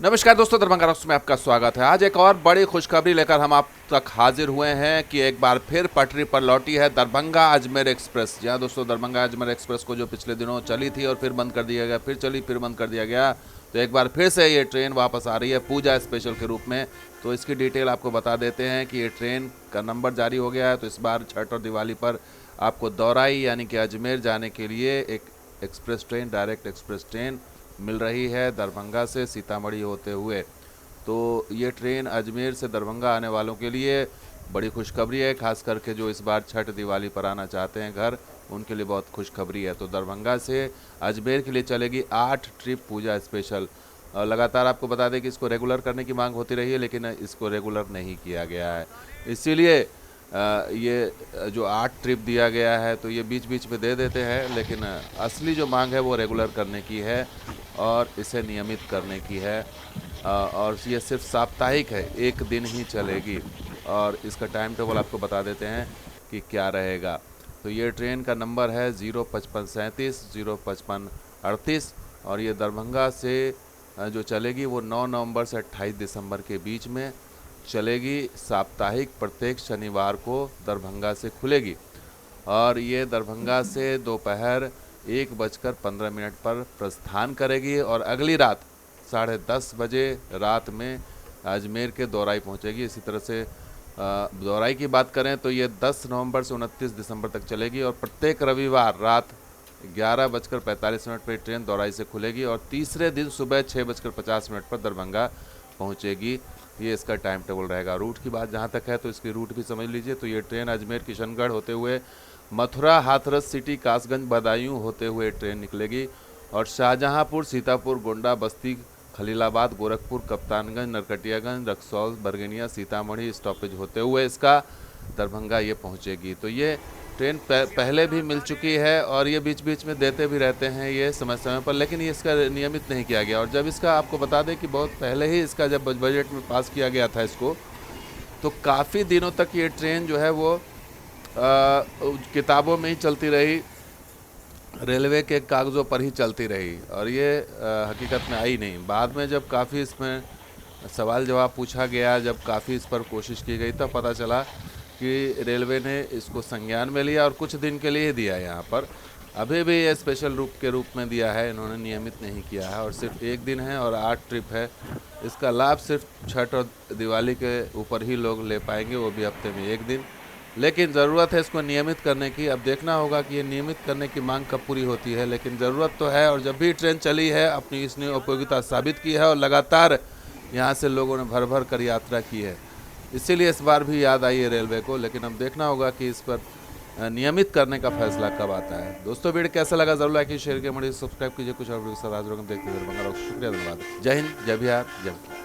नमस्कार दोस्तों, दरभंगा रॉक्स में आपका स्वागत है। आज एक और बड़ी खुशखबरी लेकर हम आप तक हाजिर हुए हैं कि एक बार फिर पटरी पर लौटी है दरभंगा अजमेर एक्सप्रेस। जी हाँ दोस्तों, दरभंगा अजमेर एक्सप्रेस को जो पिछले दिनों चली थी और फिर बंद कर दिया गया, फिर चली फिर बंद कर दिया गया, तो एक बार फिर से ये ट्रेन वापस आ रही है पूजा स्पेशल के रूप में। तो इसकी डिटेल आपको बता देते हैं कि ये ट्रेन का नंबर जारी हो गया है। तो इस बार छठ और दिवाली पर आपको दौराई यानी कि अजमेर जाने के लिए एक express train, direct express train मिल रही है दरभंगा से सीतामढ़ी होते हुए। तो ये ट्रेन अजमेर से दरभंगा आने वालों के लिए बड़ी खुशखबरी है, खास करके जो इस बार छठ दिवाली पर आना चाहते हैं घर, उनके लिए बहुत खुशखबरी है। तो दरभंगा से अजमेर के लिए चलेगी 8 ट्रिप पूजा स्पेशल। लगातार आपको बता दें कि इसको रेगुलर करने की मांग होती रही है, लेकिन इसको रेगुलर नहीं किया गया है। इसीलिए ये जो 8 ट्रिप दिया गया है तो ये बीच बीच में दे देते हैं, लेकिन असली जो मांग है वो रेगुलर करने की है और इसे नियमित करने की है। और ये सिर्फ साप्ताहिक है, एक दिन ही चलेगी। और इसका टाइम टेबल आपको बता देते हैं कि क्या रहेगा। तो ये ट्रेन का नंबर है 05537 05538 और ये दरभंगा से जो चलेगी वो 9 नवंबर से 28 दिसंबर के बीच में चलेगी। साप्ताहिक प्रत्येक शनिवार को दरभंगा से खुलेगी और ये दरभंगा से दोपहर 1:15 पर प्रस्थान करेगी और अगली रात 10:30 बजे रात में अजमेर के दौराई पहुंचेगी। इसी तरह से दौराई की बात करें तो ये 10 नवंबर से 29 दिसंबर तक चलेगी और प्रत्येक रविवार रात 11:45 पर ट्रेन दौराई से खुलेगी और तीसरे दिन सुबह 6:50 पर दरभंगा पहुंचेगी। ये इसका टाइम टेबल रहेगा। रूट की बात जहाँ तक है तो इसकी रूट भी समझ लीजिए। तो ये ट्रेन अजमेर किशनगढ़ होते हुए मथुरा, हाथरस सिटी, कासगंज, बदायूं होते हुए ट्रेन निकलेगी और शाहजहांपुर, सीतापुर, गोंडा, बस्ती, खलीलाबाद, गोरखपुर, कप्तानगंज, नरकटियागंज, रक्सौल, बरगनिया, सीतामढ़ी स्टॉपेज होते हुए इसका दरभंगा ये पहुंचेगी। तो ये ट्रेन पहले भी मिल चुकी है और ये बीच बीच में देते भी रहते हैं ये समय समय पर, लेकिन ये इसका नियमित नहीं किया गया। और जब इसका आपको बता दें कि बहुत पहले ही इसका जब बजट में पास किया गया था इसको, तो काफ़ी दिनों तक ये ट्रेन जो है वो किताबों में ही चलती रही, रेलवे के कागज़ों पर ही चलती रही और ये हकीकत में आई नहीं। बाद में जब काफ़ी इसमें सवाल जवाब पूछा गया, जब काफ़ी इस पर कोशिश की गई, तब पता चला कि रेलवे ने इसको संज्ञान में लिया और कुछ दिन के लिए दिया यहाँ पर। अभी भी ये स्पेशल रूप के रूप में दिया है, इन्होंने नियमित नहीं किया है और सिर्फ एक दिन है और 8 ट्रिप है। इसका लाभ सिर्फ छठ और दिवाली के ऊपर ही लोग ले पाएंगे, वो भी हफ्ते में एक दिन। लेकिन ज़रूरत है इसको नियमित करने की। अब देखना होगा कि ये नियमित करने की मांग कब पूरी होती है, लेकिन ज़रूरत तो है। और जब भी ट्रेन चली है अपनी इसने उपयोगिता साबित की है और लगातार यहाँ से लोगों ने भर भर कर यात्रा की है, इसीलिए इस बार भी याद आई है रेलवे को। लेकिन अब देखना होगा कि इस पर नियमित करने का फैसला कब आता है। दोस्तों, वीडियो कैसा लगा जरूर लाइक कीजिए, शेयर कीजिए, सब्सक्राइब कीजिए। कुछ और वीडियो के साथ हाजिर होंगे। देखते हैं दरभंगा रॉक्स। शुक्रिया, धन्यवाद। जय हिंद, जय बिहार, जय।